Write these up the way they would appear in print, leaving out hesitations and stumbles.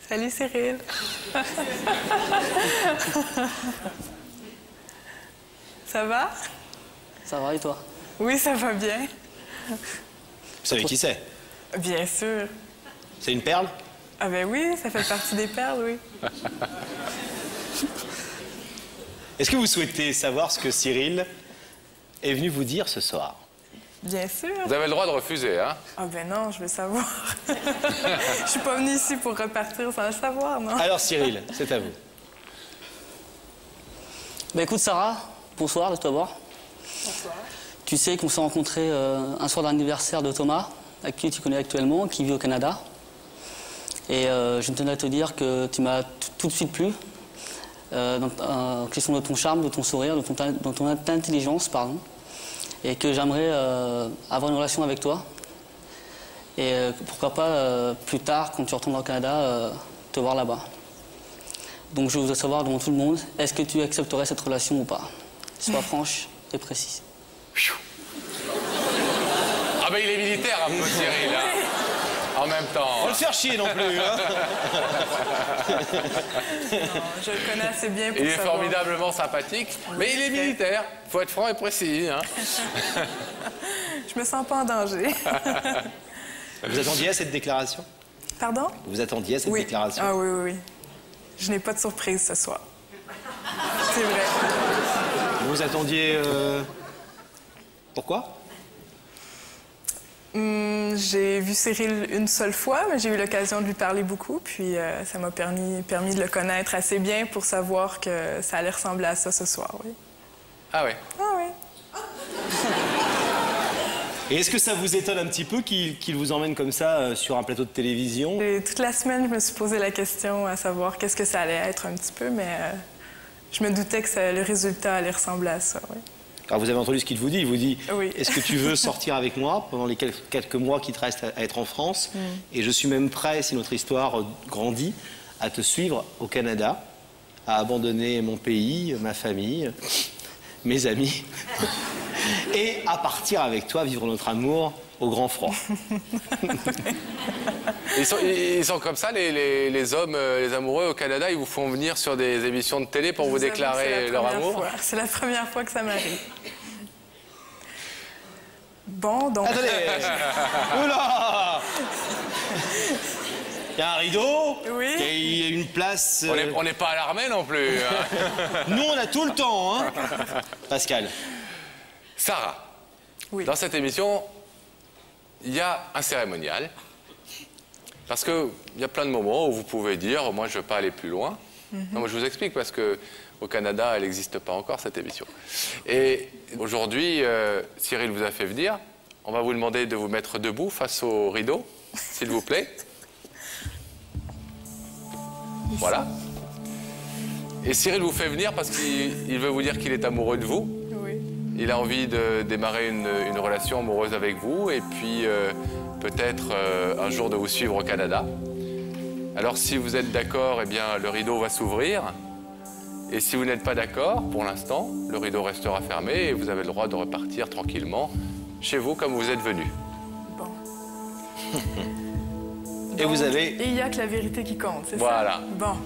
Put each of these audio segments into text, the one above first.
Salut Cyril. Ça va? Ça va et toi? Oui, ça va bien. Vous savez qui c'est? Bien sûr. C'est une perle? Ah ben oui, ça fait partie des perles, oui. Est-ce que vous souhaitez savoir ce que Cyril est venu vous dire ce soir? Bien sûr. Vous avez le droit de refuser, hein? Ah ben non, je veux savoir. Je suis pas venue ici pour repartir sans le savoir, non? Alors Cyril, c'est à vous. Bah écoute Sarah, bonsoir de d'abord. Bonsoir. Tu sais qu'on s'est rencontrés un soir d'anniversaire de Thomas, à qui tu connais actuellement, qui vit au Canada. Et je tenais à te dire que tu m'as tout de suite plu. En question de ton charme, de ton sourire, de ton intelligence, pardon. Et que j'aimerais avoir une relation avec toi. Et pourquoi pas, plus tard, quand tu retournes au Canada, te voir là-bas. Donc je voudrais savoir devant tout le monde, est-ce que tu accepterais cette relation ou pas? Sois franche et précise. Ah ben il est militaire un peu, Cyril, hein. En même temps. Faut le faire chier non plus, hein. Non, je le connais assez bien pour Il est savoir. formidablement sympathique, mais il est militaire. Faut être franc et précis, hein. Je me sens pas en danger. Vous attendiez à cette déclaration? Pardon? Vous attendiez à cette Oui. déclaration? Ah oui, oui, oui. Je n'ai pas de surprise ce soir. C'est vrai. Vous attendiez... Pourquoi? J'ai vu Cyril une seule fois, mais j'ai eu l'occasion de lui parler beaucoup, puis ça m'a permis de le connaître assez bien pour savoir que ça allait ressembler à ça ce soir, oui. Ah ouais. Ah oui. Et est-ce que ça vous étonne un petit peu qu'il vous emmène comme ça sur un plateau de télévision? Et toute la semaine, je me suis posé la question à savoir qu'est-ce que ça allait être un petit peu, mais je me doutais que le résultat allait ressembler à ça, oui. Alors vous avez entendu ce qu'il vous dit. Il vous dit, Oui. est-ce que tu veux sortir avec moi pendant les quelques mois qui te restent à être en France? Et je suis même prêt, si notre histoire grandit, à te suivre au Canada, à abandonner mon pays, ma famille, mes amis, et à partir avec toi vivre notre amour au grand froid. Ils sont comme ça, les hommes, les amoureux au Canada, ils vous font venir sur des émissions de télé pour vous Je avoue que déclarer c'est la leur première amour? fois. C'est la première fois que ça m'arrive. Bon, donc... Attendez. Oula. Il y a un rideau. Oui. Il y a une place. On n'est pas à l'armée non plus, hein. Nous, on a tout le temps, hein. Pascal. Sarah, Oui. dans cette émission, il y a un cérémonial. Parce qu'il y a plein de moments où vous pouvez dire, moi, je ne veux pas aller plus loin. Non, moi, je vous explique, parce qu'au Canada, elle n'existe pas encore, cette émission. Et aujourd'hui, Cyril vous a fait venir. On va vous demander de vous mettre debout face au rideau, s'il vous plaît. Voilà. Et Cyril vous fait venir parce qu'il veut vous dire qu'il est amoureux de vous. Oui. Il a envie de démarrer une relation amoureuse avec vous et puis peut-être un jour de vous suivre au Canada. Alors si vous êtes d'accord, eh bien le rideau va s'ouvrir. Et si vous n'êtes pas d'accord, pour l'instant, le rideau restera fermé et vous avez le droit de repartir tranquillement chez vous comme vous êtes venu. Bon. Et vous avez... Et il n'y a que la vérité qui compte, c'est Voilà. ça? Bon.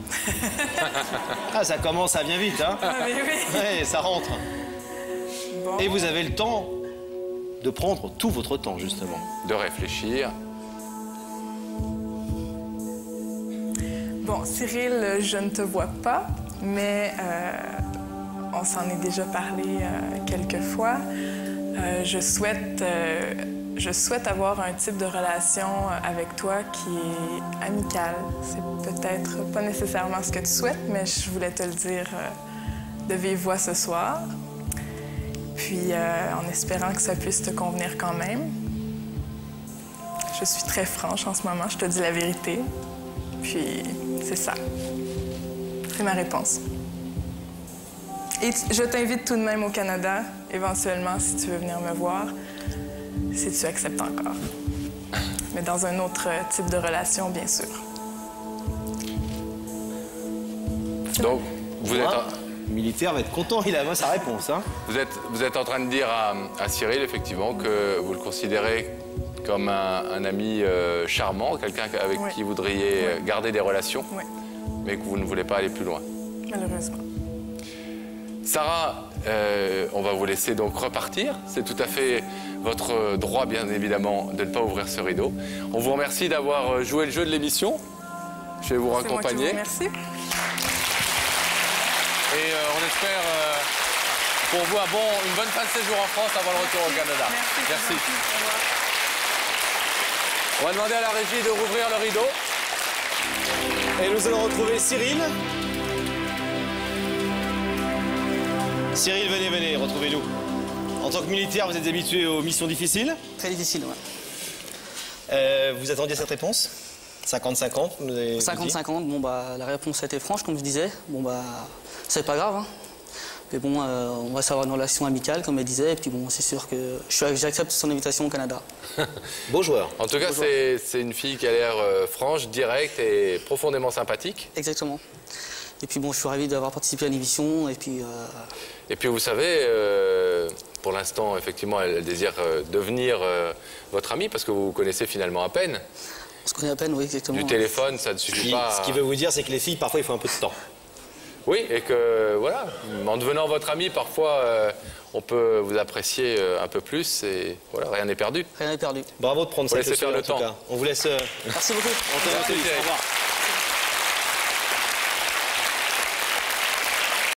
Ah, ça commence, ça vient vite, hein. Ah, mais oui. Ouais, ça rentre. Bon. Et vous avez le temps de prendre tout votre temps, justement. De réfléchir. Bon, Cyril, je ne te vois pas, mais on s'en est déjà parlé quelques fois. Je souhaite avoir un type de relation avec toi qui est amical. C'est peut-être pas nécessairement ce que tu souhaites, mais je voulais te le dire de vive voix ce soir. Puis, en espérant que ça puisse te convenir quand même. Je suis très franche en ce moment, je te dis la vérité. Puis, c'est ça. C'est ma réponse. Et je t'invite tout de même au Canada, éventuellement, si tu veux venir me voir, si tu acceptes encore. Mais dans un autre type de relation, bien sûr. Donc, vous êtes... Le militaire va être content, il a sa réponse, hein. Vous êtes en train de dire à Cyril, effectivement, que vous le considérez comme un ami charmant, quelqu'un avec Oui. qui vous voudriez garder des relations, Oui, mais que vous ne voulez pas aller plus loin. malheureusement. Sarah, on va vous laisser donc repartir. C'est tout à fait votre droit, bien évidemment, de ne pas ouvrir ce rideau. On vous remercie d'avoir joué le jeu de l'émission. Je vais vous C'est moi qui vous raccompagner. remercie. Et on espère pour vous une bonne fin de séjour en France avant le retour au Canada. Merci. C'est gentil. Au revoir. On va demander à la régie de rouvrir le rideau. Et nous allons retrouver Cyril. Cyril, venez, retrouvez-nous. En tant que militaire, vous êtes habitué aux missions difficiles. Très difficile, ouais. Vous attendiez cette réponse 50-50 vous avez dit 50-50, bon bah la réponse a été franche, comme je disais. Bon bah c'est pas grave, hein. Mais bon, on va savoir une relation amicale, comme elle disait, et puis bon, c'est sûr que j'accepte son invitation au Canada. Beau joueur. En tout cas, c'est une fille qui a l'air franche, directe et profondément sympathique. Exactement. Et puis bon, je suis ravi d'avoir participé à l'émission, et puis... Et puis vous savez, pour l'instant, effectivement, elle désire devenir votre amie parce que vous vous connaissez finalement à peine. on se connaît à peine, oui, exactement. Du téléphone, ça ne suffit pas. Ce qui veut vous dire, c'est que les filles, parfois, il faut un peu de temps. Oui, et que voilà, en devenant votre ami, parfois, on peut vous apprécier un peu plus et voilà, rien n'est perdu. Rien n'est perdu. Bravo de prendre Faut cette laisser leçon, faire le en tout temps. cas. On vous laisse... Merci beaucoup. on te Merci, remercie. Thierry. Au revoir.